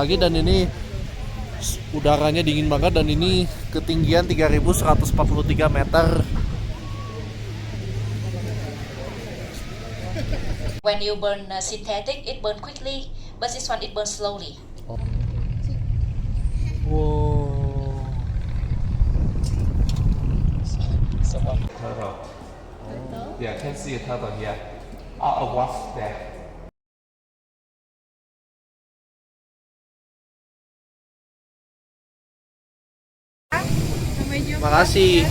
Lagi dan ini udaranya dingin banget dan ini ketinggian 3143 meter. When you burn synthetic, it burn quickly, but this one it burns slowly. Wow. Turtle. Yeah, can see a turtle here. A wasp there. Makasih.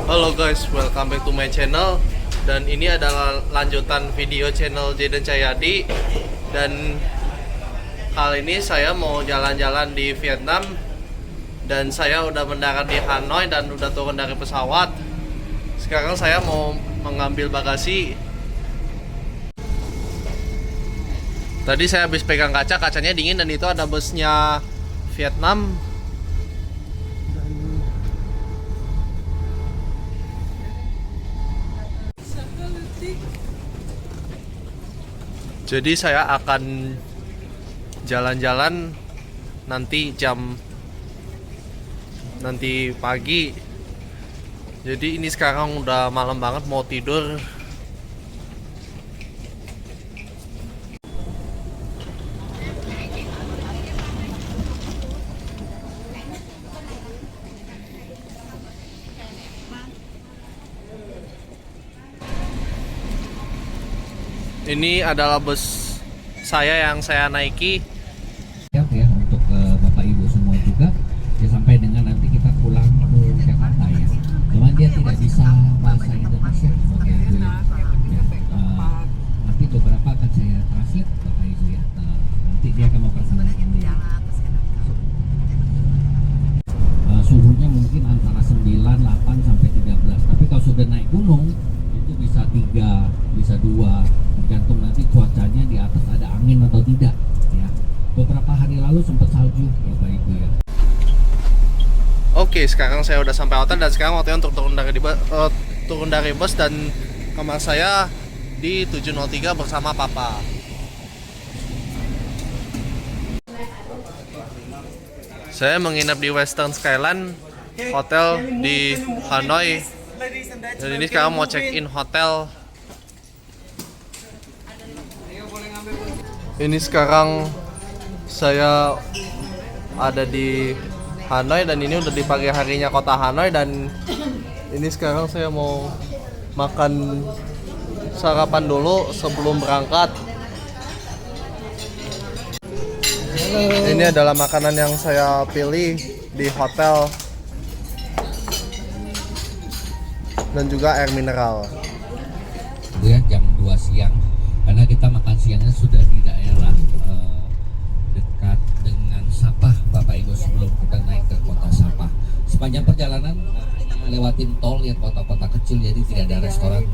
Halo guys, welcome back to my channel. Dan ini adalah lanjutan video channel Jaden Cahyadi. Dan kali ini saya mau jalan-jalan di Vietnam. Dan saya udah mendarat di Hanoi dan udah turun dari pesawat. Sekarang saya mau mengambil bagasi. Tadi saya habis pegang kaca, kacanya dingin dan itu ada busnya Vietnam. Jadi saya akan jalan-jalan nanti pagi. Jadi ini sekarang udah malam banget, mau tidur. Ini adalah bus saya yang saya naiki. Ya untuk Bapak Ibu semua juga ya, sampai dengan nanti kita pulang ke Jakarta ya. Cuman dia tidak bisa bahasa Indonesia Bapak Ibu ya. Nanti beberapa akan saya translate Bapak Ibu ya. Nanti dia akan memperkenalkan diri. Suhunya mungkin antara 9, 8 sampai 13. Tapi kalau sudah naik gunung itu bisa 3, bisa 2. Tergantung nanti cuacanya di atas ada angin atau tidak ya. Beberapa hari lalu sempat salju Bapak Ibu ya. Oke, sekarang saya udah sampai hotel dan sekarang waktunya untuk turun dari bus dan kamar saya di 703 bersama Papa. Saya menginap di Western Skyline Hotel di Hanoi. Dan ini sekarang mau check in hotel. Ini sekarang saya ada di Hanoi dan ini udah di pagi harinya kota Hanoi dan ini sekarang saya mau makan sarapan dulu sebelum berangkat. Ini adalah makanan yang saya pilih di hotel dan juga air mineral. Ya, jam 2 siang karena kita makan siangnya sudah di daerah dekat dengan Sapah Bapak Ibu sebelum kita naik ke kota Sapah. Sepanjang perjalanan lewatin tol ya, kota-kota kecil, jadi tidak ada restoran.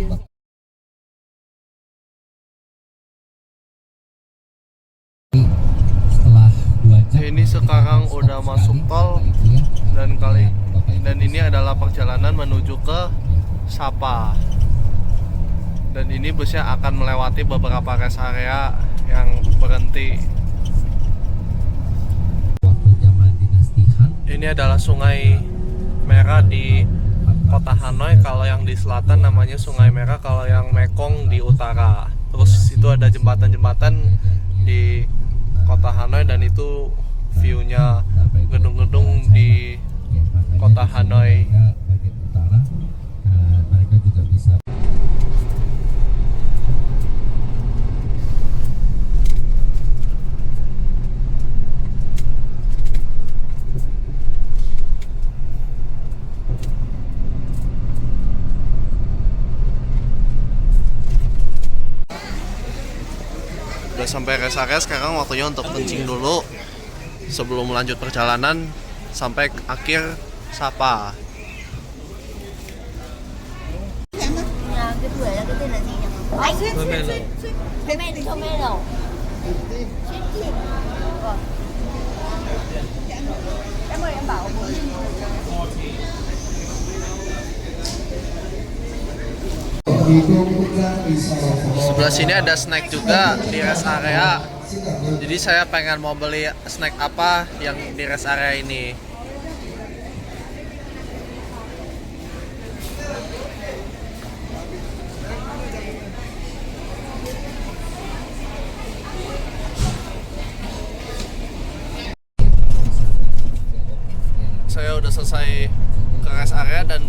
Setelah 2 jam Ini sekarang udah masuk tol dan ini adalah perjalanan menuju ke Sapah. Dan ini busnya akan melewati beberapa rest area yang berhenti. Waktu zaman dinasti Han. Ini adalah Sungai Merah di kota Hanoi. Kalau yang di selatan namanya Sungai Merah, kalau yang Mekong di utara. Terus itu ada jembatan-jembatan di kota Hanoi dan itu view-nya gedung-gedung di kota Hanoi. Bagian utara, mereka juga bisa. Udah sampai rest area, sekarang waktunya untuk kencing dulu sebelum melanjut perjalanan sampai akhir Sapa. Cái bưởi là cái tên là gì nhỉ? Anh Pomelo. Sweet tea. Vâng. Em ơi em bảo 4.000. Sebelah sini ada snack juga di rest area. Jadi saya pengen mau beli snack apa yang di rest area ini. Saya udah selesai ke rest area dan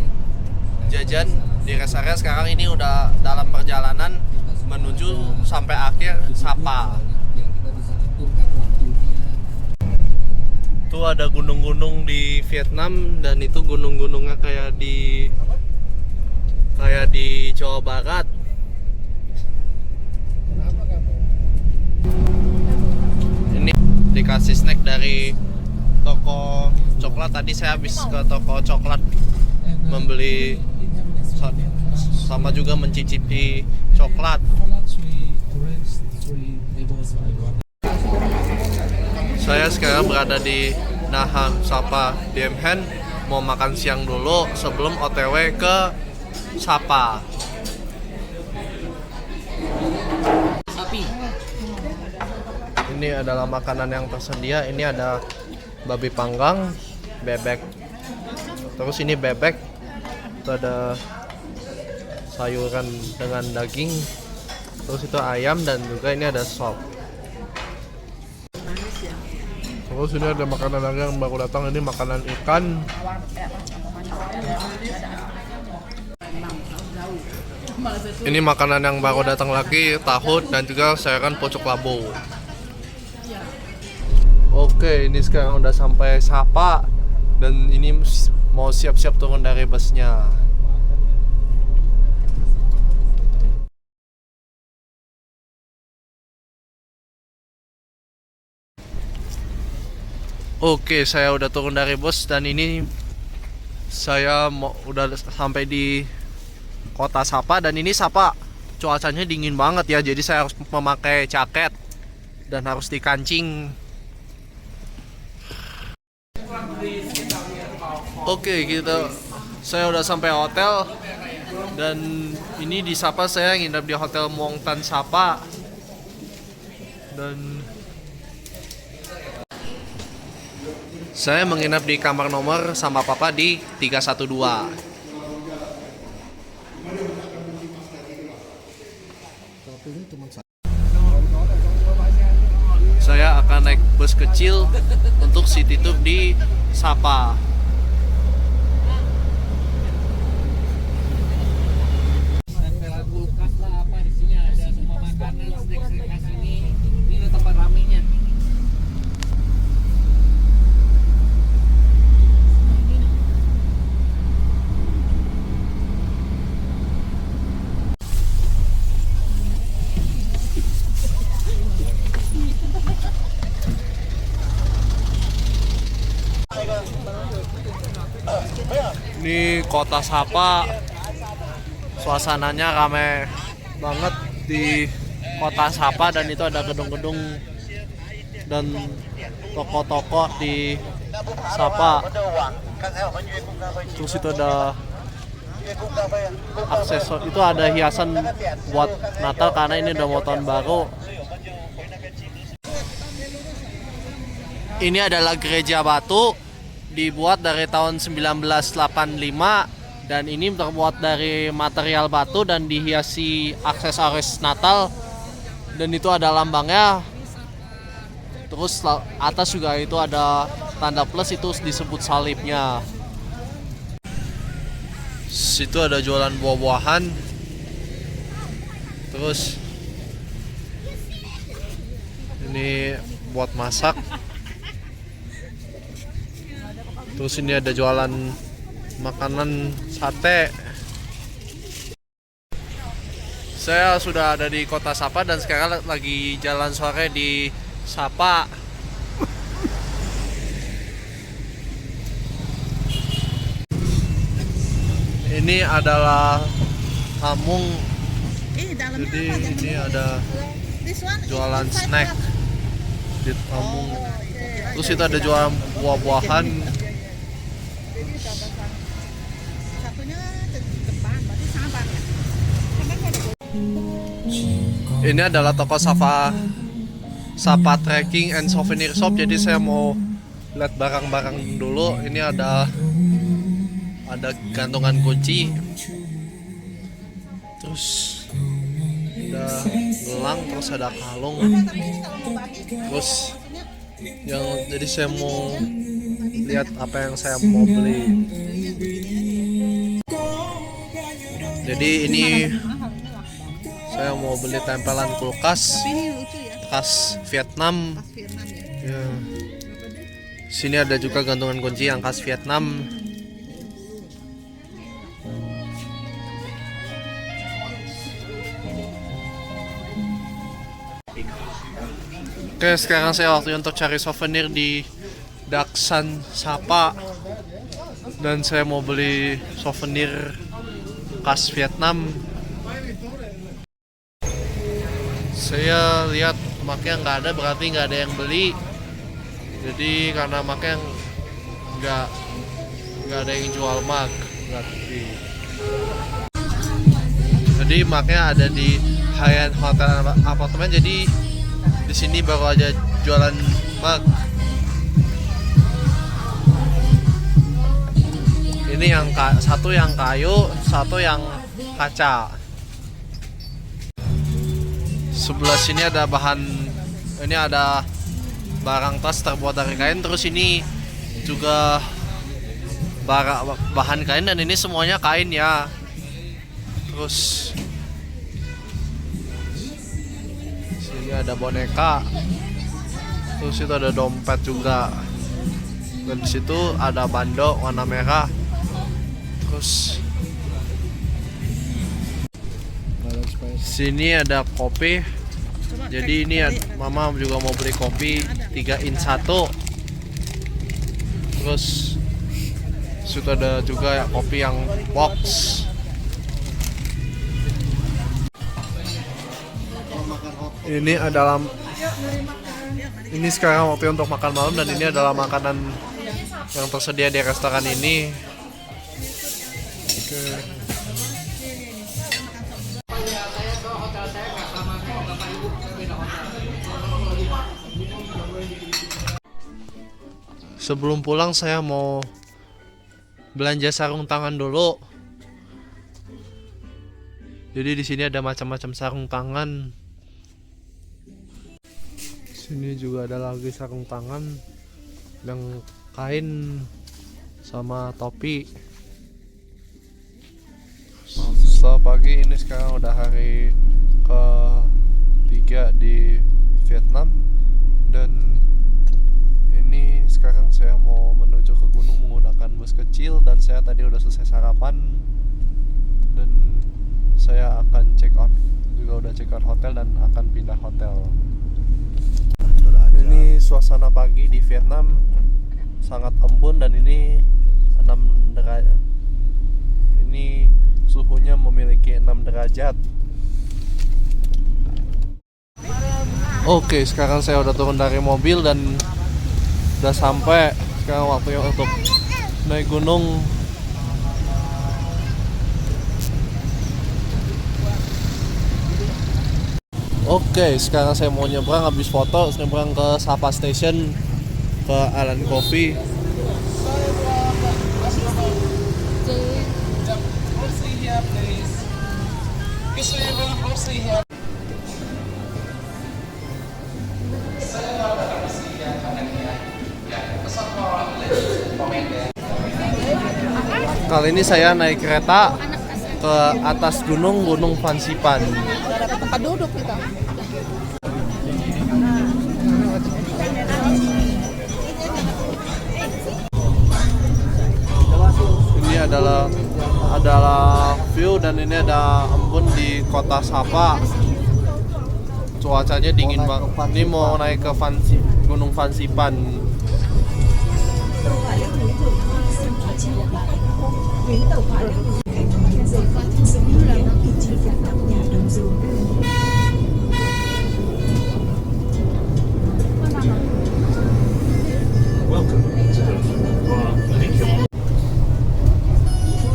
jajan di rest area. Sekarang ini udah dalam perjalanan menuju sampai akhir Sapa. Tuh ada gunung-gunung di Vietnam dan itu gunung-gunungnya kayak di Jawa Barat. Ini dikasih snack dari toko coklat. Tadi saya habis ke toko coklat membeli sama juga mencicipi coklat. Saya sekarang berada di Nha Sapa Diem Hen, mau makan siang dulu sebelum OTW ke Sapa. Ini adalah makanan yang tersedia. Ini ada babi panggang, bebek. Terus ini bebek. Itu ada sayuran dengan daging. Terus itu ayam dan juga ini ada sop. Terus ini ada makanan lagi yang baru datang, ini makanan ikan. Ini makanan yang baru datang lagi, tahu dan juga sayuran pucuk labu. Oke, ini sekarang udah sampai Sapa dan ini mau siap-siap turun dari busnya. Oke, saya udah turun dari bus dan ini saya udah sampai di kota Sapa dan ini Sapa cuacanya dingin banget ya, jadi saya harus memakai jaket dan harus dikancing. Oke, saya udah sampai hotel dan ini di Sapa saya nginep di Hotel Muang Tan Sapa dan saya menginap di kamar nomor sama papa di 312. Saya akan naik bus kecil untuk city tour di Sapa. Ini kota Sapa, suasananya ramai banget di kota Sapa dan itu ada gedung-gedung dan toko-toko di Sapa. Terus itu ada aksesoris, itu ada hiasan buat Natal karena ini udah mau tahun baru. Ini adalah gereja batu, dibuat dari tahun 1985 dan ini terbuat dari material batu dan dihiasi aksesoris Natal dan itu ada lambangnya. Terus atas juga itu ada tanda plus, itu disebut salibnya. Situ ada jualan buah-buahan. Terus ini buat masak. Terus ini ada jualan makanan sate. Saya sudah ada di kota Sapa dan sekarang lagi jalan sore di Sapa. Ini adalah Hamung. Jadi ini ada jualan snack di Hamung. Terus itu ada jualan buah-buahan. Ini adalah toko Sapa Trekking and Souvenir Shop. Jadi saya mau lihat barang-barang dulu. Ini ada gantungan kunci. Terus ada gelang, terus ada kalung. Terus jadi saya mau lihat apa yang saya mau beli. Jadi ini saya mau beli tempelan kulkas khas Vietnam. Ya. Sini ada juga gantungan kunci yang khas Vietnam. Oke, sekarang saya waktunya untuk cari souvenir di Daksan Sapa. Dan saya mau beli souvenir khas Vietnam. Saya lihat maknya nggak ada, berarti nggak ada yang beli. Jadi karena maknya nggak ada yang jual mak, berarti. Jadi maknya ada di Hyatt Hotel Apartemen. Jadi di sini baru aja jualan mug. Ini yang satu yang kayu, satu yang kaca. Sebelah sini ada ada barang tas terbuat dari kain. Terus ini juga bahan kain, dan ini semuanya kain ya. Terus sini ada boneka. Terus itu ada dompet juga. Dan di situ ada bando warna merah. Terus sini ada kopi. Jadi ini mama juga mau beli kopi 3 in 1. Terus situ ada juga kopi yang box. Ini sekarang waktu untuk makan malam, dan ini adalah makanan yang tersedia di restoran ini. Oke. Sebelum pulang saya mau belanja sarung tangan dulu. Jadi di sini ada macam-macam sarung tangan. Sini juga ada lagi sarung tangan yang kain sama topi. Selamat pagi, ini sekarang udah hari ke-3 di Vietnam, dan ini sekarang saya mau menuju ke gunung menggunakan bus kecil, dan saya tadi udah selesai sarapan dan saya akan check out, juga udah check out hotel dan akan pindah hotel. Ini suasana pagi di Vietnam sangat embun, dan ini 6 derajat. Ini suhunya memiliki 6 derajat. Oke, sekarang saya udah turun dari mobil dan udah sampai. Sekarang waktunya untuk naik gunung. Oke, sekarang saya mau nyebrang, habis foto nyebrang ke Sapa Station, ke Island Coffee. Kali ini saya naik kereta ke atas Gunung Fansipan. Tempat duduk kita. Ini adalah view, dan ini ada embun di kota Sapa. Cuacanya dingin banget. Ini mau naik ke Gunung Fansipan.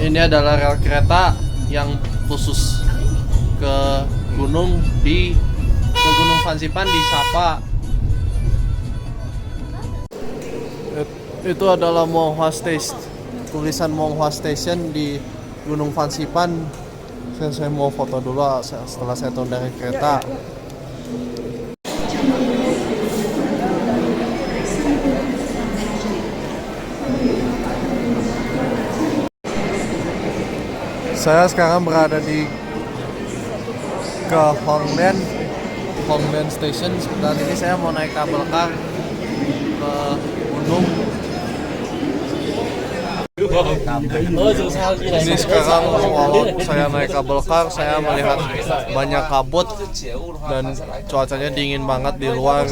Ini adalah rel kereta yang khusus ke gunung ke Gunung Fansipan di Sapa. Itu adalah Monghua Station, tulisan Monghua Station di Gunung Fansipan. Saya mau foto dulu setelah saya turun dari kereta. Saya sekarang berada di Hongmen Station dan ini saya mau naik kabel car ke gunung. Ini sekarang walau saya naik kabel car, saya melihat banyak kabut dan cuacanya dingin banget di luar.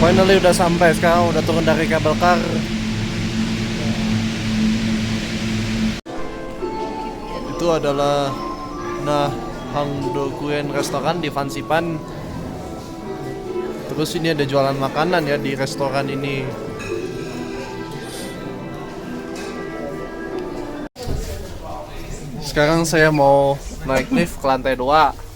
Finally udah sampai, sekarang udah turun dari kabel car. Itu adalah Hangdoguen restoran di Fansipan. Terus ini ada jualan makanan ya di restoran ini. Sekarang saya mau naik lift ke lantai 2.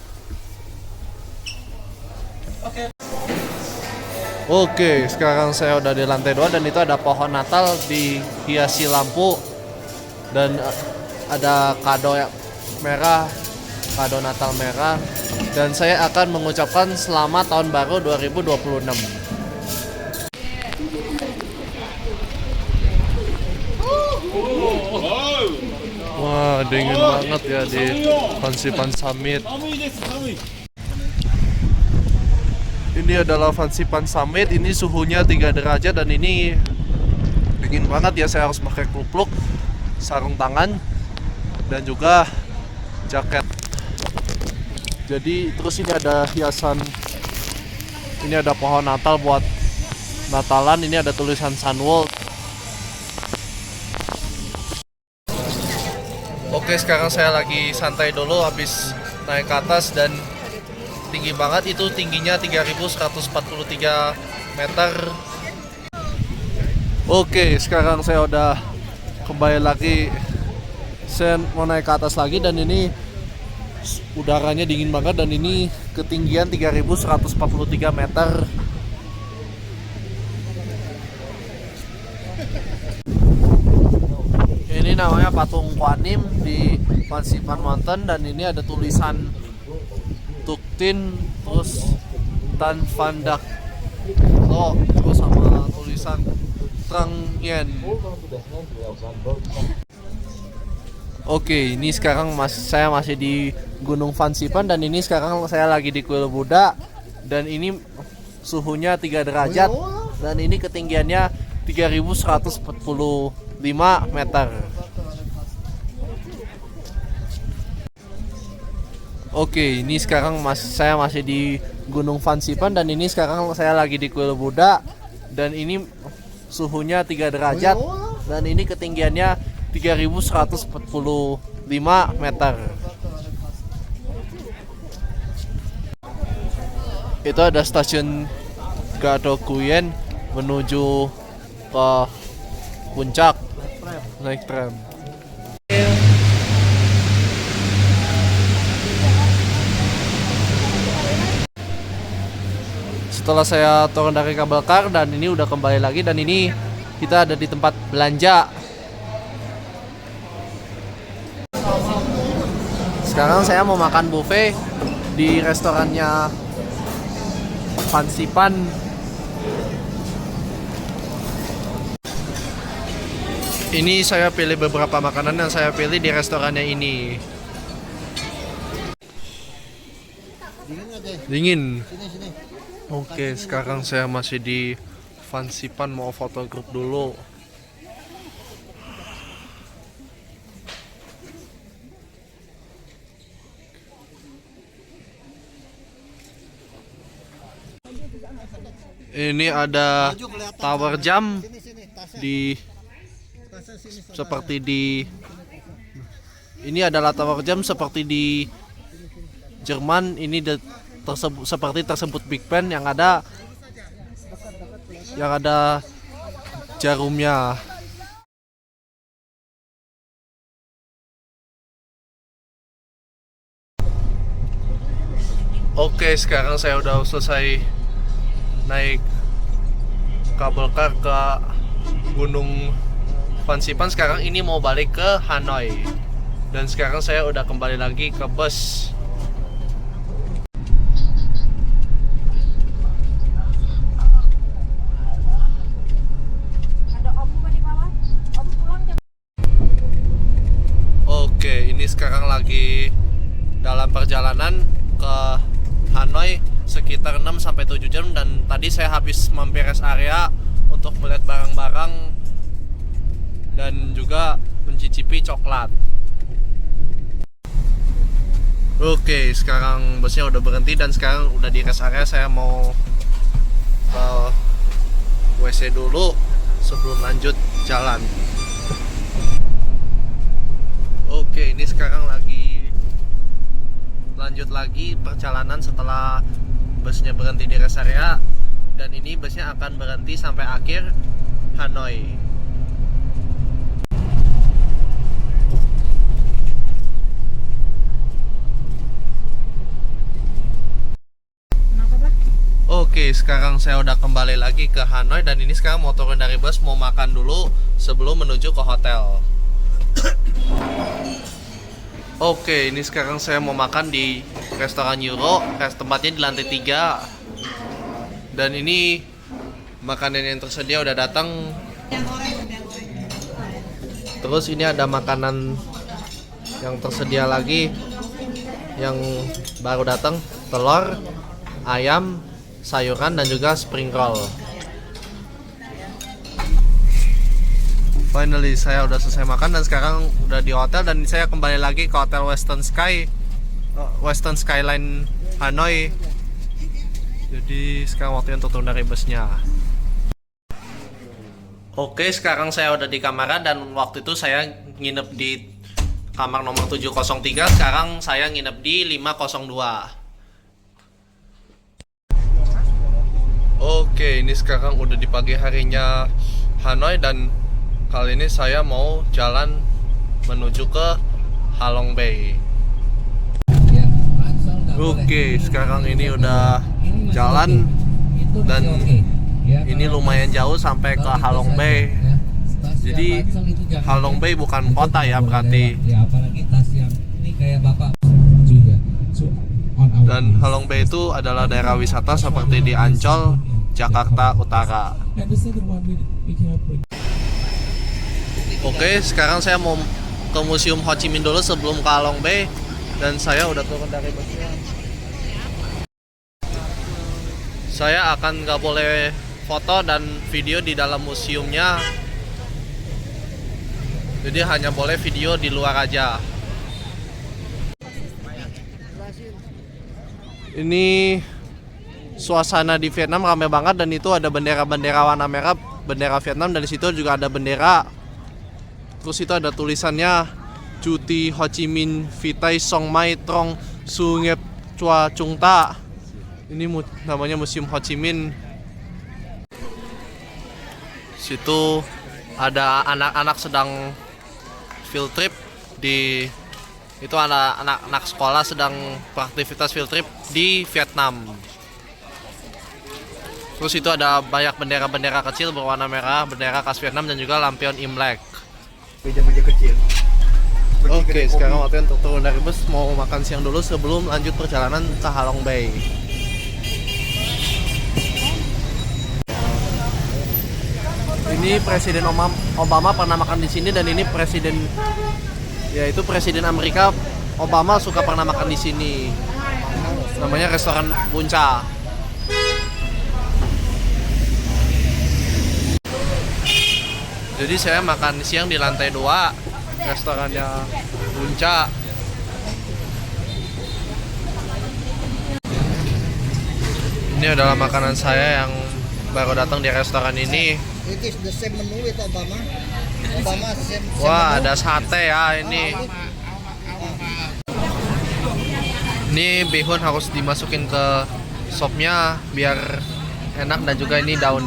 Oke, sekarang saya udah di lantai 2 dan itu ada pohon Natal dihiasi lampu dan ada kado merah, kado Natal merah, dan saya akan mengucapkan selamat tahun baru 2026. Wah, dingin banget ya di Fansipan Summit. Ini adalah Fansipan Summit, ini suhunya 3 derajat dan ini dingin banget ya, saya harus pakai kupluk, sarung tangan, dan juga jaket. Jadi terus ini ada hiasan, ini ada pohon Natal buat Natalan, ini ada tulisan Sunworld. Oke, sekarang saya lagi santai dulu habis naik ke atas dan tinggi banget, itu tingginya 3143 meter. Oke, sekarang saya udah kembali lagi, saya mau naik ke atas lagi dan ini udaranya dingin banget dan ini ketinggian 3143 meter. Ini namanya patung Kuanim di Fansipan Mountain dan ini ada tulisan Tuktin, terus Tan Van Dak Lo, terus sama tulisan Trang Yen. Oke, ini sekarang saya masih di Gunung Fansipan dan ini sekarang saya lagi di Kuil Buddha dan ini suhunya 3 derajat dan ini ketinggiannya 3145 meter. Oke, ini sekarang saya masih di Gunung Fansipan dan ini sekarang saya lagi di Kuil Buddha dan ini suhunya 3 derajat dan ini ketinggiannya 3145 meter. Itu ada stasiun Gadoguyen menuju ke puncak naik tram. Setelah saya turun dari kabel car dan ini udah kembali lagi dan ini kita ada di tempat belanja. Sekarang saya mau makan buffet di restorannya Fansipan. Ini saya pilih beberapa makanan yang saya pilih di restorannya ini. Dingin. Oke, sekarang saya masih di Fansipan, mau foto grup dulu. Ini ada tower jam ini adalah tower jam seperti di Jerman. Ini seperti tersebut Big Pen yang ada jarumnya. Oke, sekarang saya udah selesai naik kabel car ke Gunung Fansipan. Sekarang ini mau balik ke Hanoi. Dan sekarang saya udah kembali lagi ke bus. Oke, ini sekarang lagi dalam perjalanan ke Hanoi sekitar 6-7 jam, dan tadi saya habis mampir rest area untuk melihat barang-barang dan juga mencicipi coklat. Oke, sekarang busnya udah berhenti dan sekarang udah di rest area. Saya mau ke WC dulu sebelum lanjut jalan. Oke, ini sekarang lagi lanjut lagi perjalanan setelah busnya berhenti di rest area, dan ini busnya akan berhenti sampai akhir Hanoi. Oke, sekarang saya udah kembali lagi ke Hanoi, dan ini sekarang mau turun dari bus, mau makan dulu sebelum menuju ke hotel. Oke, ini sekarang saya mau makan di restoran Euro. Tempatnya di lantai 3. Dan ini makanan yang tersedia udah datang. Terus ini ada makanan yang tersedia lagi yang baru datang, telur, ayam, sayuran, dan juga spring roll. Finally saya udah selesai makan dan sekarang udah di hotel, dan saya kembali lagi ke hotel Western Skyline Hanoi. Jadi sekarang waktunya untuk turun dari busnya. Oke, sekarang saya udah di kamar, dan waktu itu saya nginep di kamar nomor 703. Sekarang saya nginep di 502. Oke, ini sekarang udah di pagi harinya Hanoi, dan kali ini saya mau jalan menuju ke Halong Bay. Oke, sekarang ini udah jalan, dan ini lumayan jauh sampai ke Halong Bay. Jadi Halong Bay bukan kota ya berarti. Dan Halong Bay itu adalah daerah wisata seperti di Ancol, Jakarta Utara. Oke, sekarang saya mau ke Museum Ho Chi Minh dulu sebelum ke Halong Bay, dan saya udah turun dari busnya. Saya akan nggak boleh foto dan video di dalam museumnya, jadi hanya boleh video di luar aja. Ini suasana di Vietnam ramai banget, dan itu ada bendera-bendera warna merah, bendera Vietnam, dan di situ juga ada bendera. Terus itu ada tulisannya Cuti Ho Chi Minh Vitai Song Mai Trong Su Ngep Chua Chung Ta. Ini namanya Museum Ho Chi Minh. Situ ada anak-anak sedang field trip di itu, ada anak-anak sekolah sedang beraktivitas field trip di Vietnam. Terus itu ada banyak bendera-bendera kecil berwarna merah, bendera khas Vietnam, dan juga lampion Imlek. Meja-meja kecil. Oke, sekarang waktunya untuk turun dari bus, mau makan siang dulu sebelum lanjut perjalanan ke Halong Bay. Ini Presiden Obama pernah makan di sini, dan ini Presiden Amerika Obama suka pernah makan di sini. Namanya restoran Buncha. Jadi saya makan siang di lantai 2 restorannya Buncha. Ini adalah makanan saya yang baru datang di restoran ini. It is the same menu with Obama. Obama same Wah, menu. ada sate ya ini. Ini bihun harus dimasukin ke sopnya biar enak, dan juga ini daun.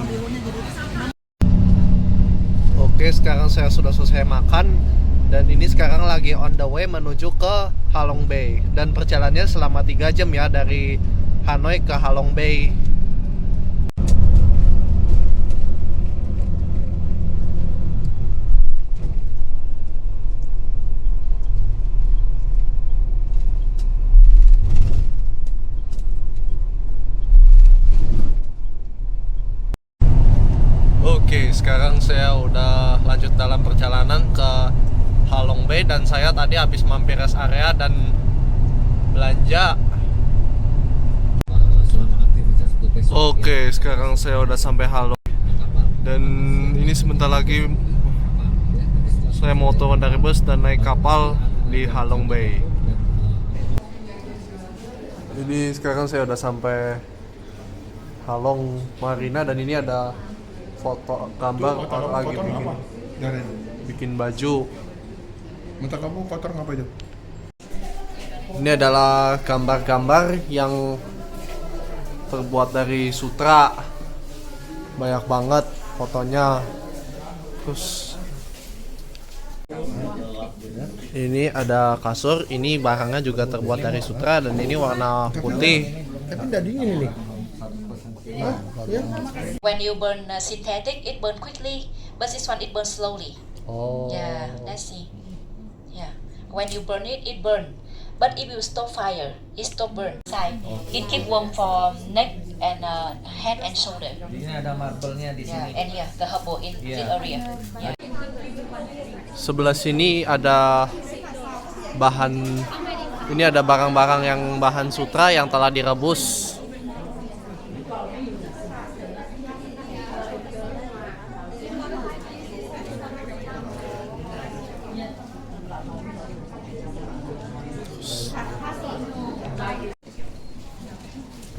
Oke, sekarang saya sudah selesai makan dan ini sekarang lagi on the way menuju ke Halong Bay, dan perjalanannya selama 3 jam ya dari Hanoi ke Halong Bay. Oke, sekarang saya udah lanjut dalam perjalanan ke Halong Bay, dan saya tadi habis mampir rest area dan belanja. Oke, sekarang saya udah sampai Halong, dan ini sebentar lagi saya mau turun dari bus dan naik kapal di Halong Bay. Ini sekarang saya udah sampai Halong Marina, dan ini ada foto gambar orang lagi bikin baju. Mata kamu kotor ngapain? Ini adalah gambar-gambar yang terbuat dari sutra, banyak banget fotonya. Terus ini ada kasur, ini barangnya juga terbuat dari sutra, dan ini warna putih. Tapi udah dingin ini. When you burn synthetic, it burn quickly, but this one it burns slowly. Oh. Yeah, let's see. Yeah, when you burn it, it burn. But if you stop fire, it stop burn. Side. It keep warm from neck and head and shoulder. Di sini ada marble-nya di Yeah, sini. and yeah, the herbal in Yeah. the area. Yeah. Sebelah sini ada bahan, ini ada barang-barang yang bahan sutra yang telah direbus.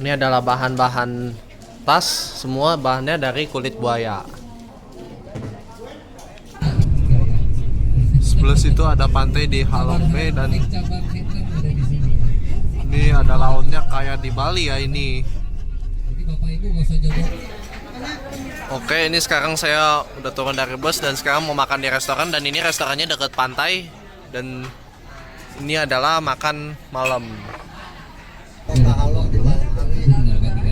Ini adalah bahan-bahan tas, semua bahannya dari kulit buaya. Sebelah situ ada pantai di Halong Bay, dan ini ada lautnya kayak di Bali ya ini. Oke, ini sekarang saya udah turun dari bus dan sekarang mau makan di restoran, dan ini restorannya dekat pantai, dan ini adalah makan malam.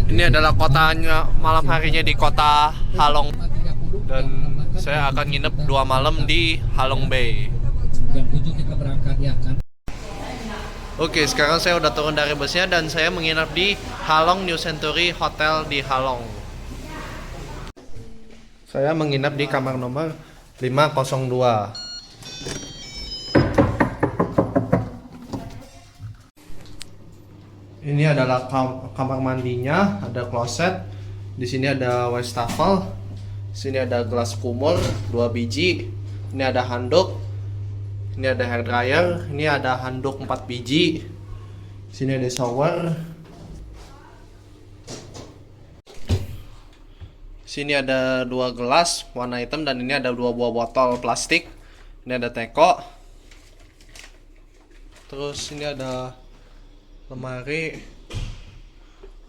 Ini adalah kotanya malam harinya di kota Halong, dan saya akan nginep 2 malam di Halong Bay. Jam 7 kita berangkat ya kan. Oke, sekarang saya udah turun dari busnya dan saya menginap di Halong New Century Hotel di Halong. Saya menginap di kamar nomor 502. Ini adalah kamar mandinya, ada kloset. Di sini ada wastafel. Sini ada gelas kumur 2 biji. Ini ada handuk. Ini ada hair dryer. Ini ada handuk 4 biji. Sini ada shower. Sini ada 2 gelas warna hitam, dan ini ada 2 buah botol plastik. Ini ada teko. Terus ini ada lemari.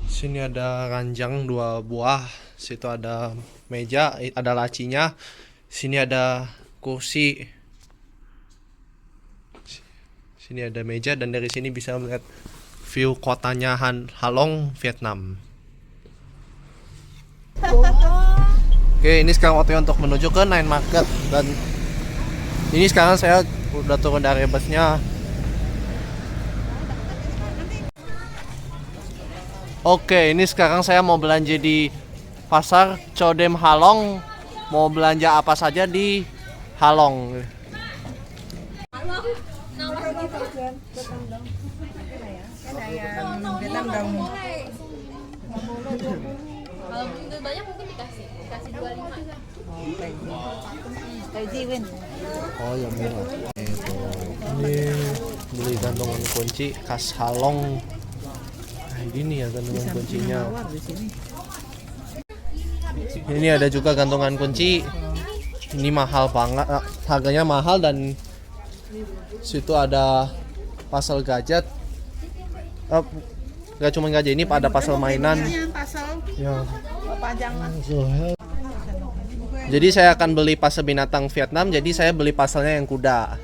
Sini ada ranjang 2 buah. Situ ada meja, ada lacinya. Sini ada kursi. Sini ada meja, dan dari sini bisa melihat view kotanya Halong, Vietnam. Oke, ini sekarang waktunya untuk menuju ke Night Market, dan ini sekarang saya udah turun dari busnya. Oke, ini sekarang saya mau belanja di pasar Chodem Halong. Mau belanja apa saja di Halong. Kalau belum banyak mungkin dikasih 25. Oh ya, murah. Ini beli gantungan kunci khas Halong. Nah, gini ya gantungan kuncinya. Ini ada juga gantungan kunci. Ini mahal banget, harganya mahal, dan situ ada puzzle gadget. Nggak cuma gajah, ini ada pasar mainan. Ya. Jadi saya akan beli pasar binatang Vietnam, jadi saya beli pasalnya yang kuda.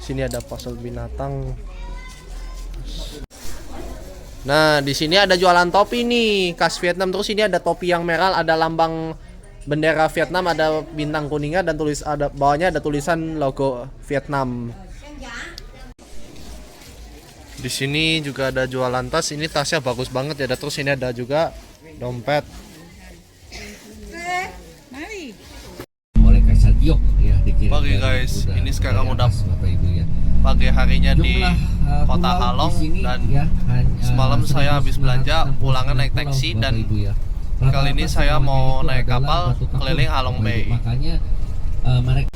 Sini ada pasar binatang. Nah, di sini ada jualan topi nih, khas Vietnam. Terus ini ada topi yang merah, ada lambang bendera Vietnam, ada bintang kuningnya dan bawahnya ada tulisan logo Vietnam. Di sini juga ada jualan tas. Ini tasnya bagus banget ya. Terus ini ada juga dompet. Oleh Kaisar Giok ya dikirim. Pagi dari guys, Buddha. ini sekarang Dari udah atas, Bapak Ibu ya. Pagi harinya di Jumlah, Kota pulau Halong di sini, dan ya, semalam saya habis belanja, pulangnya naik taksi pulau, dan Bapak Ibu ya. kali ini Rata-rata saya semuanya mau itu naik adalah kapal batu kapur, keliling Halong Bapak Bay. Ibu. Makanya mereka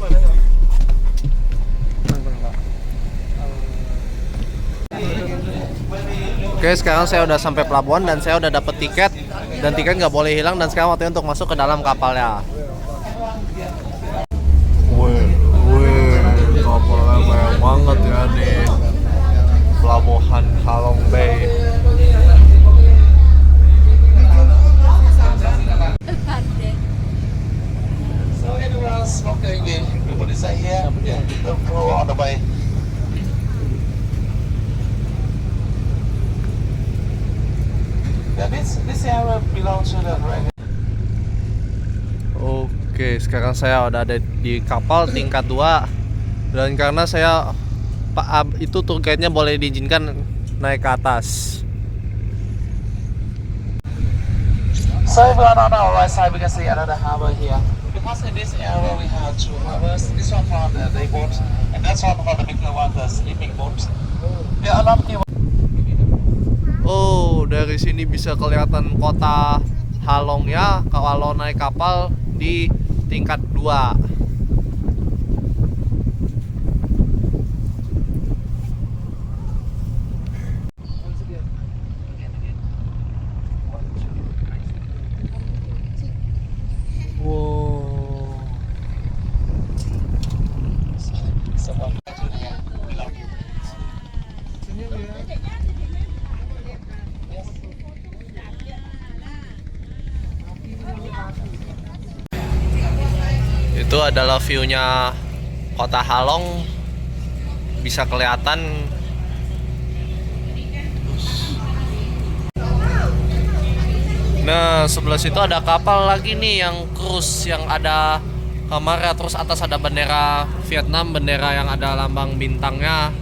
Oke, sekarang saya udah sampai pelabuhan dan saya udah dapet tiket. Dan tiket nggak boleh hilang, dan sekarang waktunya untuk masuk ke dalam kapalnya. Wih, kapalnya banyak banget ya di pelabuhan Halong Bay. So everyone's okay with everybody say here, yeah, the crew on the way. Yeah, this area belongs to the dragon. Oke, sekarang saya udah ada di kapal tingkat 2. Dan karena saya itu tour guide-nya boleh diizinkan naik ke atas. So everyone on our right side, we can see another harbor here. Because in this area we have two harbors. This one for the day boat, and that's one for the bigger one, the sleeping boat. There are a lot of people. Oh, dari sini bisa kelihatan kota Halong ya kalau naik kapal di tingkat 2. Wow. Itu adalah view-nya kota Halong, bisa kelihatan. Nah, sebelah situ ada kapal lagi nih yang cruise, yang ada kamarnya, terus atas ada bendera Vietnam, bendera yang ada lambang bintangnya.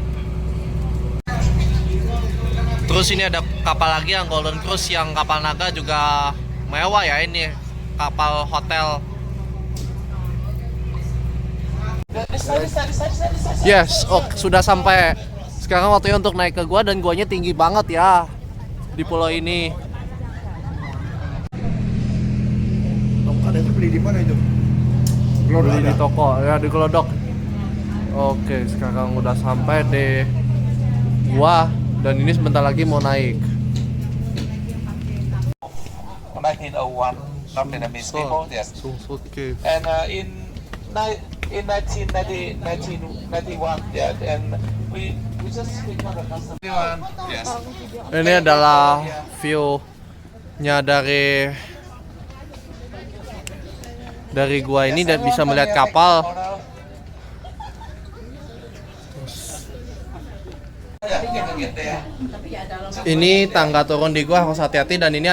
Terus ini ada kapal lagi yang Golden Cruise, yang kapal naga juga mewah ya, ini kapal hotel. Yes, sudah sampai. Sekarang waktunya untuk naik ke gua, dan guanya tinggi banget ya di pulau ini. Tongkat itu beli di mana itu? Beli di toko ya, di Glodok. Oke, sekarang udah sampai di gua, dan ini sebentar lagi mau naik. 1901, not Vietnamese people, yes. Sungsut Cave. And in 1991, yeah, and we just become a customer. Yes. Ini adalah view-nya dari gua ini, dan bisa melihat kapal. Ini tangga turun di gua, harus hati-hati, dan ini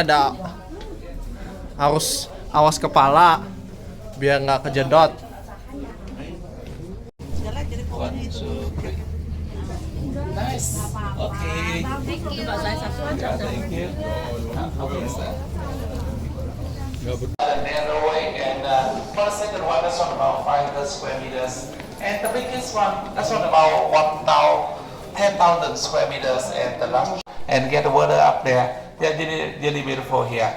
harus awas kepala biar nggak kejedot. Nice. Okay. Thank you. Narrow way, and for the second one, that's one about 500 square meters, and the biggest one, that's one about 10,000 square meters, and the last, and get the water up there. They're really beautiful here.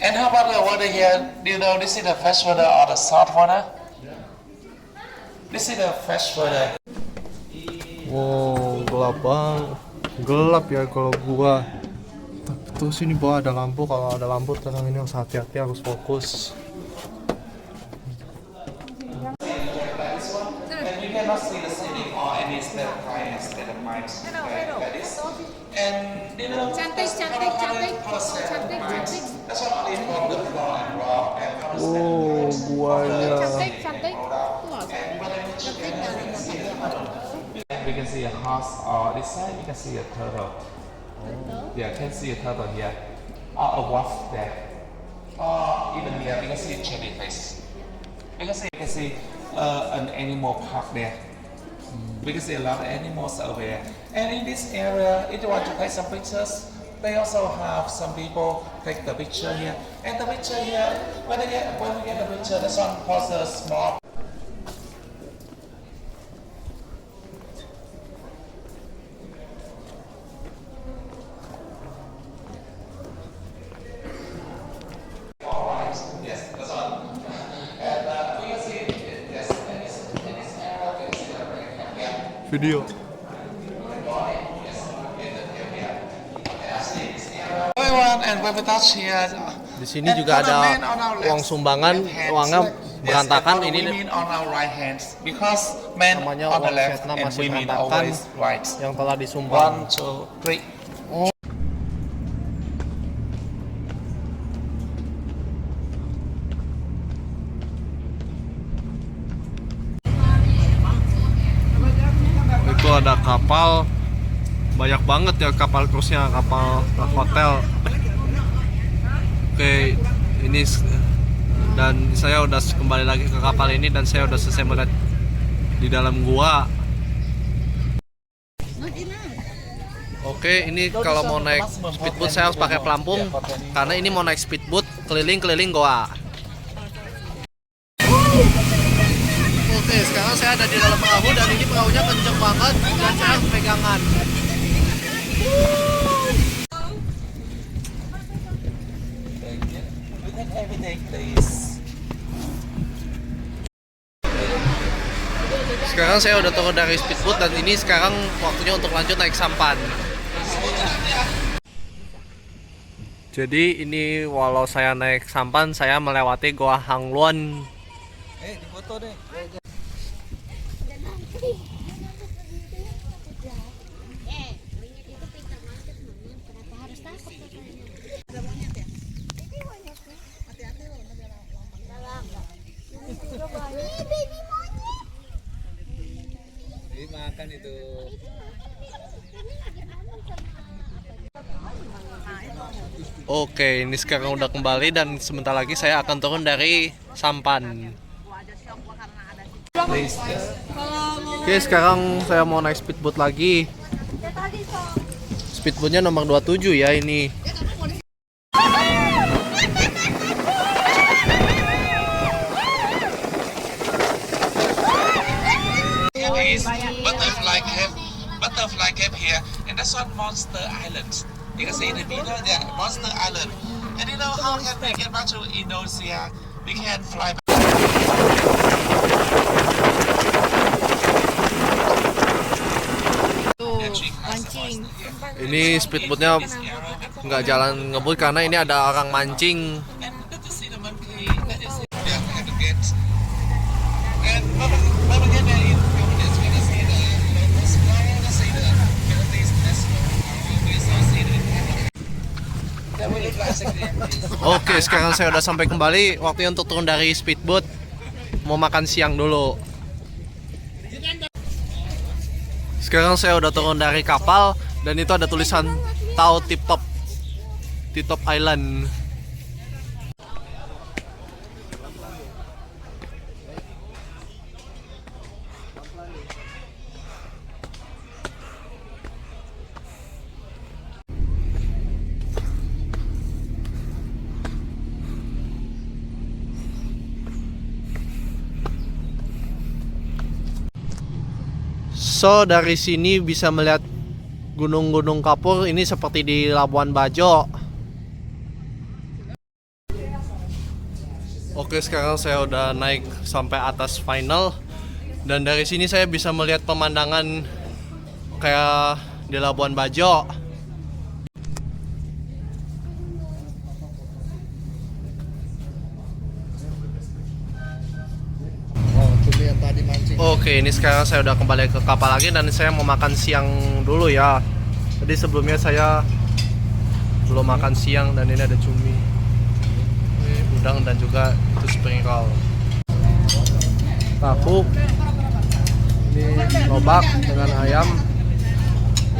And how about the water here? Do you know this is the fresh water or the salt water? This is the fresh water. Wow, gelap ya kalau gua. Terus ini bawah ada lampu, kalau ada lampu terang ini harus hati-hati, harus fokus. And you cannot see the sea and the pipes like this. And you know, Cantik, cantik, cantik. Cantik, cantik. that's what only from the floor and rock and Oh, buahnya. Cantik, cantik. We can see a horse, or this side you can see a turtle. Yeah, can see a turtle here. Or a wasp there. Or even here, we can see a jellyfish. We can see an animal park there. We can see a lot of animals over there. And in this area, if you want to take some pictures, they also have some people take the picture here. And the picture here, when we get the picture, this one poses small. Yes, that's one. And we can see, yes, in this area, we can see the yeah. Video. Everyone, and when we touch here, Di sini juga ada uang sumbangan, uangnya berantakan. Ini women on our right hands because men namanya on the uang left Vietnam and masih women berantakan always right. yang telah disumbang. 1, 2, 3. Itu ada kapal, banyak banget ya kapal cruise-nya, kapal hotel. Oke, ini dan saya udah kembali lagi ke kapal ini dan saya udah selesai melihat di dalam gua. Oke, ini kalau mau naik speedboat saya harus pakai pelampung karena ini mau naik speedboat keliling-keliling goa. Oke, sekarang saya ada di dalam perahu dan ini perahunya kenceng banget dan saya harus pegangan. Everything, please. Sekarang saya udah turun dari speedboat dan ini sekarang waktunya untuk lanjut naik sampan. Jadi ini walau saya naik sampan, saya melewati Goa Hang Luan. Di foto deh. Makan itu. Oke, ini sekarang udah kembali dan sebentar lagi saya akan turun dari sampan. Oke, sekarang saya mau naik speedboat lagi. Speedboatnya nomor 27 ya ini. Is butterfly cave here, and that's on Monster Island. You can see in the middle there, Monster Island. And you know how can we get back to Indonesia? We can fly back. Ini speedboatnya nggak jalan ngebut karena ini ada orang mancing. And to see the monkey, that is yeah, we have to get. And when we get there in Philippines, we can see the locals, we can see the Philippines national. We can see the that really classic there. Oke, sekarang saya udah sampai kembali. Waktunya untuk turun dari speedboat. Mau makan siang dulu. Sekarang saya udah turun dari kapal dan itu ada tulisan Tao Tip Top Island. So dari sini bisa melihat gunung-gunung kapur ini seperti di Labuan Bajo. Oke, sekarang saya udah naik sampai atas final dan dari sini saya bisa melihat pemandangan kayak di Labuan Bajo. Oh, tuh lihat tadi mancing. Oke, ini sekarang saya udah kembali ke kapal lagi dan saya mau makan siang dulu ya. Jadi sebelumnya saya belum makan siang dan ini ada cumi, ini udang dan juga itu spring roll. Tahu, ini lobak dengan ayam,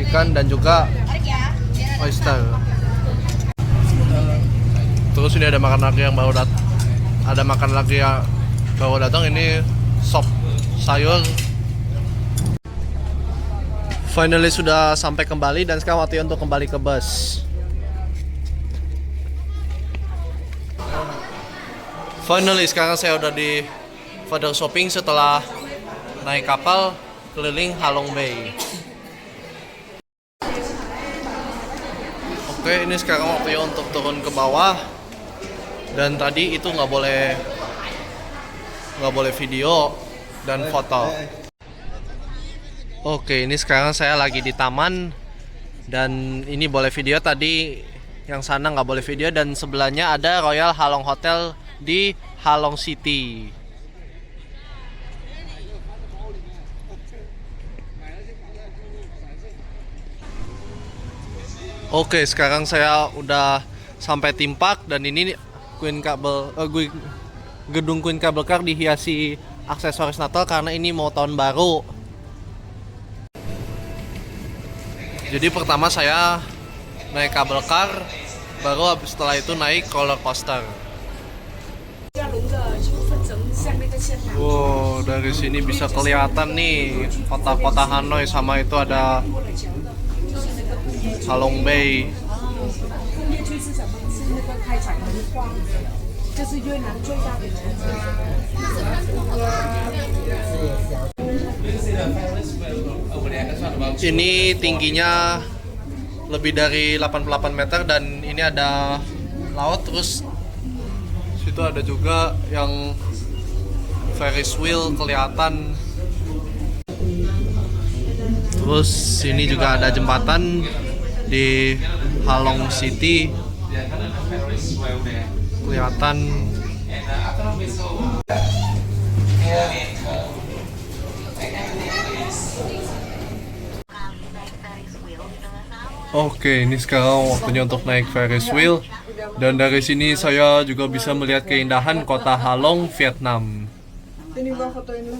ikan dan juga oyster. Terus ini ada makan lagi yang baru datang, ini sop sayur. Finally sudah sampai kembali dan sekarang waktunya untuk kembali ke bus. Finally sekarang saya udah di further shopping setelah naik kapal keliling Halong Bay. Oke, ini sekarang waktunya untuk turun ke bawah. Dan tadi itu nggak boleh video dan foto. Oke, ini sekarang saya lagi di taman dan ini boleh video. Tadi yang sana nggak boleh video dan sebelahnya ada Royal Halong Hotel di Halong City. Oke, sekarang saya udah sampai theme park dan ini gedung Queen Cable Car dihiasi aksesoris Natal karena ini mau tahun baru. Jadi pertama saya naik cable car, baru setelah itu naik roller coaster. Wow, dari sini bisa kelihatan nih kota-kota Hanoi sama itu ada Halong Bay. Ini tingginya lebih dari 88 meter dan ini ada laut, terus situ ada juga yang Ferris wheel kelihatan. Terus sini juga ada jembatan di Halong City kelihatan. Oke, ini sekarang waktunya untuk naik Ferris wheel dan dari sini saya juga bisa melihat keindahan kota Halong, Vietnam. Ini gua fotoin lu.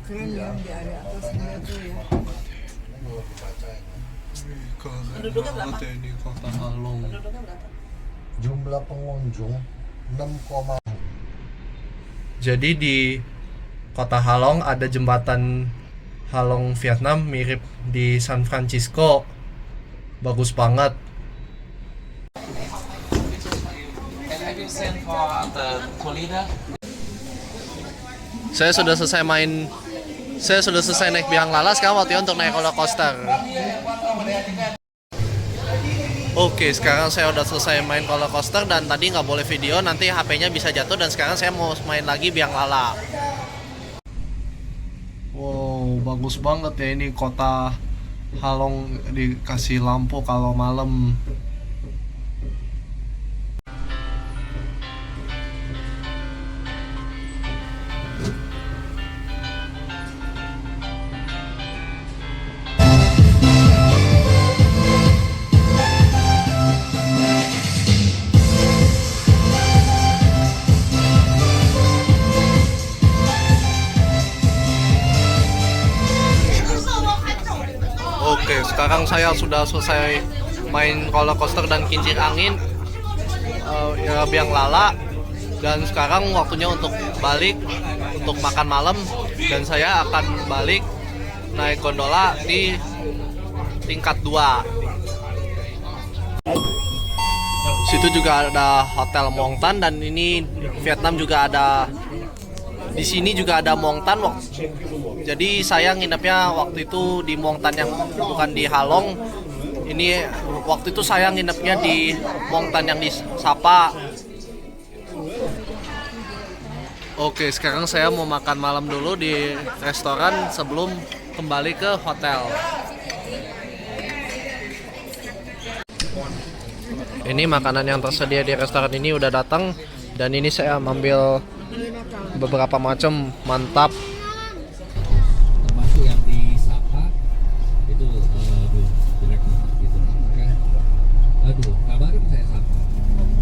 Keren ya, di area atasnya tuh ya. Penduduknya berapa? Ini kota Halong. Jumlah pengunjung 6, Jadi di kota Halong ada jembatan Halong Vietnam mirip di San Francisco. Bagus banget. Saya sudah selesai naik biang lala, sekarang waktunya untuk naik roller coaster. Oke, sekarang saya udah selesai main roller coaster dan tadi nggak boleh video, nanti HP-nya bisa jatuh dan sekarang saya mau main lagi biang lala. Wow, bagus banget ya ini kota Halong dikasih lampu kalau malam. Oke, sekarang saya sudah selesai main roller coaster dan kincir angin, ya biang lala, dan sekarang waktunya untuk balik untuk makan malam dan saya akan balik naik gondola di tingkat 2. Situ juga ada Hotel Muang Tan dan ini Vietnam juga ada. Di sini juga ada Muang Tan. Jadi saya nginepnya waktu itu di Muang Tan yang bukan di Halong. Ini waktu itu saya nginepnya di Muang Tan yang di Sapa. Oke, sekarang saya mau makan malam dulu di restoran sebelum kembali ke hotel. Ini makanan yang tersedia di restoran ini udah datang dan ini saya ambil beberapa macam, mantap. Termasuk yang di Sapa itu aduh jelek banget gitu. Oke. Aduh, kabarin saya Sapa.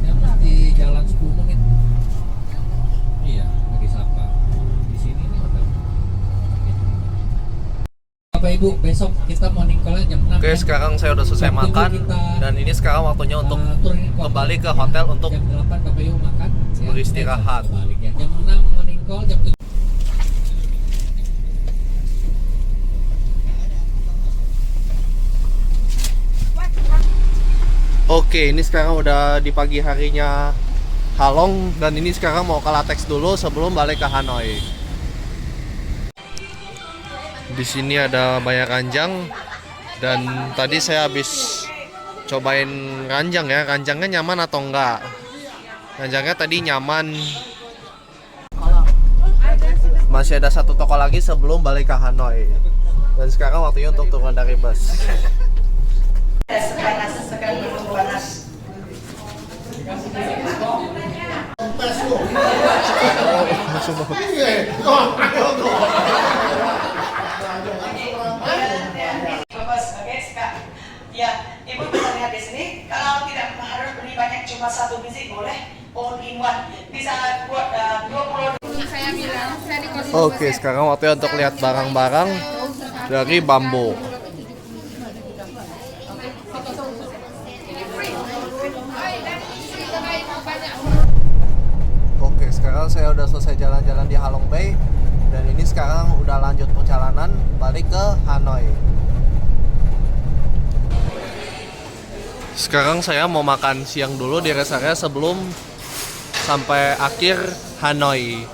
Ya mesti jalan 10 menit. Iya, lagi Sapa. Di sini nih hotel. Bapak Ibu, besok kita morning call jam 6. Oke, sekarang saya udah selesai makan dan ini sekarang waktunya untuk kembali ke hotel untuk jam 8 Bapak Ibu makan. beristirahat. Balik ya. Jam 6 morning call, jam 7. Oke, ini sekarang udah di pagi harinya Halong dan ini sekarang mau ke Latex dulu sebelum balik ke Hanoi. Di sini ada banyak ranjang dan tadi saya habis cobain ranjang ya. Ranjangnya nyaman atau enggak? Ranjangnya tadi nyaman. Masih ada satu toko lagi sebelum balik ke Hanoi. Dan sekarang waktunya untuk turun dari bus. Ya, Ibu bisa lihat di sini. Kalau tidak harus beli banyak, cuma 1 biji boleh. All in one. Bisa buat 20. Oke, sekarang waktunya untuk lihat barang-barang dari bambu. Oke, sekarang saya udah selesai jalan-jalan di Halong Bay dan ini sekarang udah lanjut perjalanan balik ke Hanoi. Sekarang saya mau makan siang dulu di rest area sebelum sampai akhir Hanoi.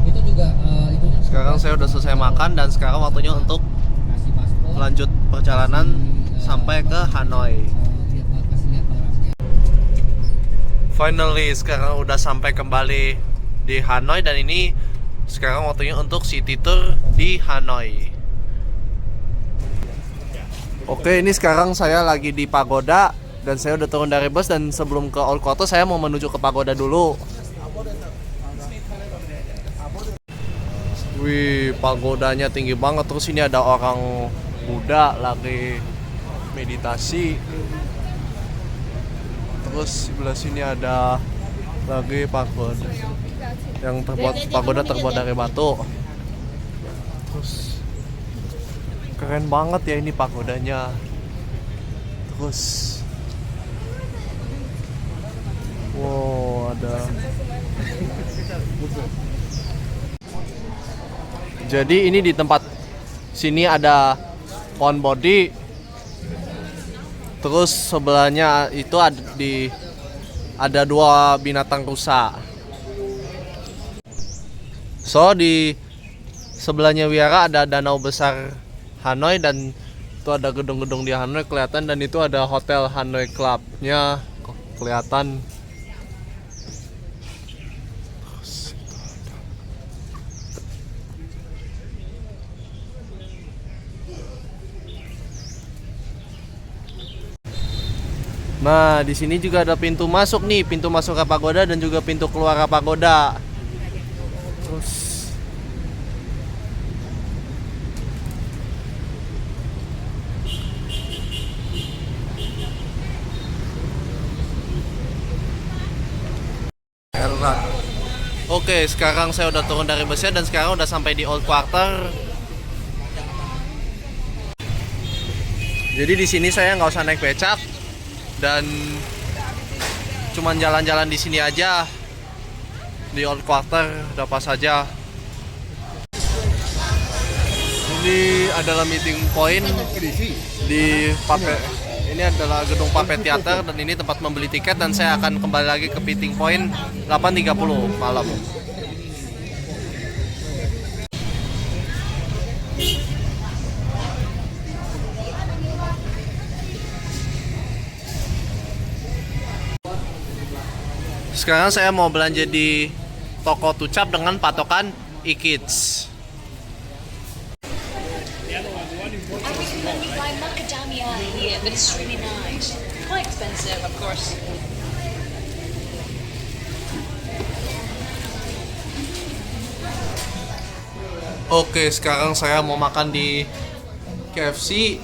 Itu juga Sekarang saya udah selesai makan dan sekarang waktunya untuk kasih paspor. lanjut perjalanan sampai ke Hanoi. Finally, sekarang udah sampai kembali di Hanoi dan ini sekarang waktunya untuk city tour di Hanoi. Oke, ini sekarang saya lagi di Pagoda dan saya udah turun dari bus dan sebelum ke Old Quarter saya mau menuju ke Pagoda dulu. Wih, pagodanya tinggi banget. Terus ini ada orang Buddha lagi meditasi. Terus sebelah sini ada lagi pagoda yang pagoda terbuat dari batu. Terus keren banget ya ini pagodanya. Terus wow, ada. Jadi ini di tempat sini ada pohon bodi. Terus sebelahnya itu ada 2 binatang rusa. So di sebelahnya wihara ada danau besar Hanoi dan itu ada gedung-gedung di Hanoi kelihatan dan itu ada hotel Hanoi Club-nya kelihatan. Nah, di sini juga ada pintu masuk nih, pintu masuk ke pagoda dan juga pintu keluar ke pagoda. Terus Oke, sekarang saya udah turun dari busnya dan sekarang udah sampai di Old Quarter. Jadi di sini saya nggak usah naik becak dan cuman jalan-jalan di sini aja di Old Quarter udah pas aja. Ini adalah meeting point di Pape. Ini adalah gedung Pape Theater dan ini tempat membeli tiket dan saya akan kembali lagi ke meeting point 8.30 malam. Sekarang saya mau belanja di toko Tucap dengan patokan e-kids. I think when you buy macadamia but it's really nice. Quite expensive, of course. Oke, sekarang saya mau makan di KFC.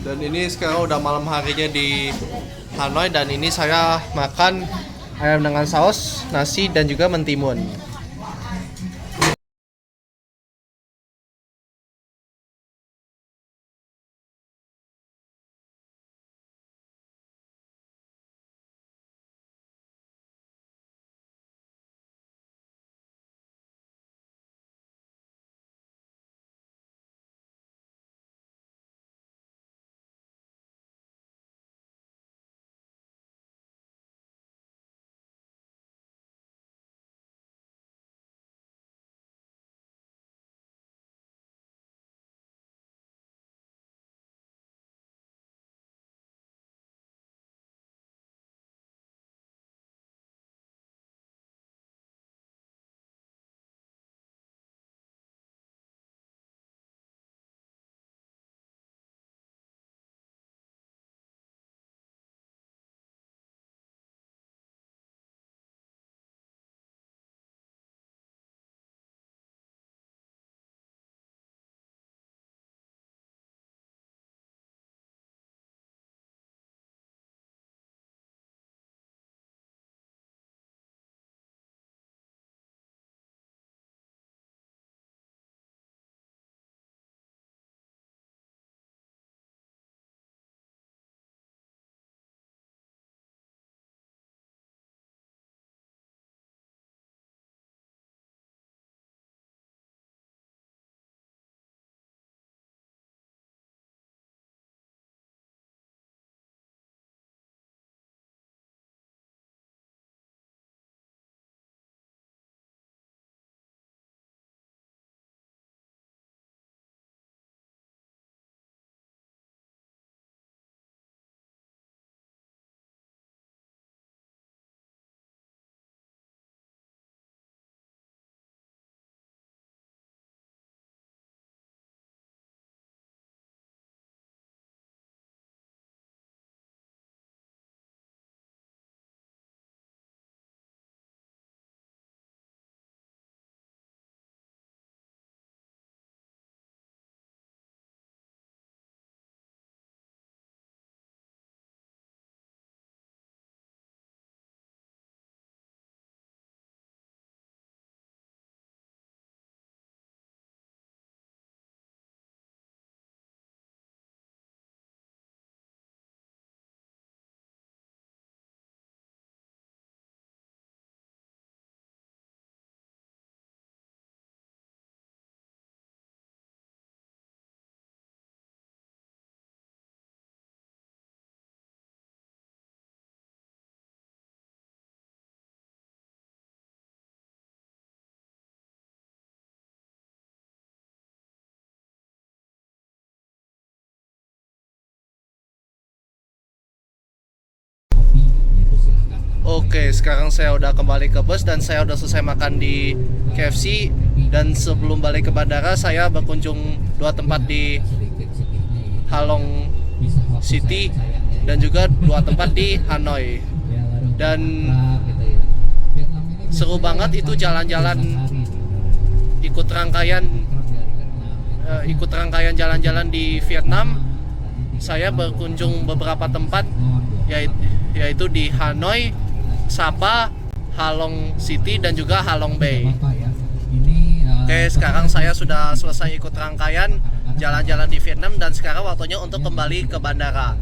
Dan ini sekarang udah malam harinya di Hanoi. Dan ini saya makan ayam dengan saus, nasi, dan juga mentimun. Oke, sekarang saya udah kembali ke bus dan saya udah selesai makan di KFC. Dan sebelum balik ke bandara, saya berkunjung dua tempat di Halong City dan juga dua tempat di Hanoi. Dan seru banget itu jalan-jalan, ikut rangkaian jalan-jalan di Vietnam. Saya berkunjung beberapa tempat, yaitu di Hanoi, Sapa, Halong City, dan juga Halong Bay. Oke, sekarang saya sudah selesai ikut rangkaian jalan-jalan di Vietnam dan sekarang waktunya untuk kembali ke bandara.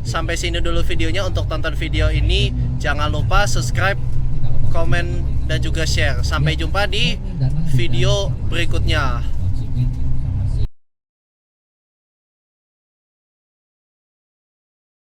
Sampai sini dulu videonya. Untuk tonton video ini jangan lupa subscribe, komen, dan juga share. Sampai jumpa di video berikutnya.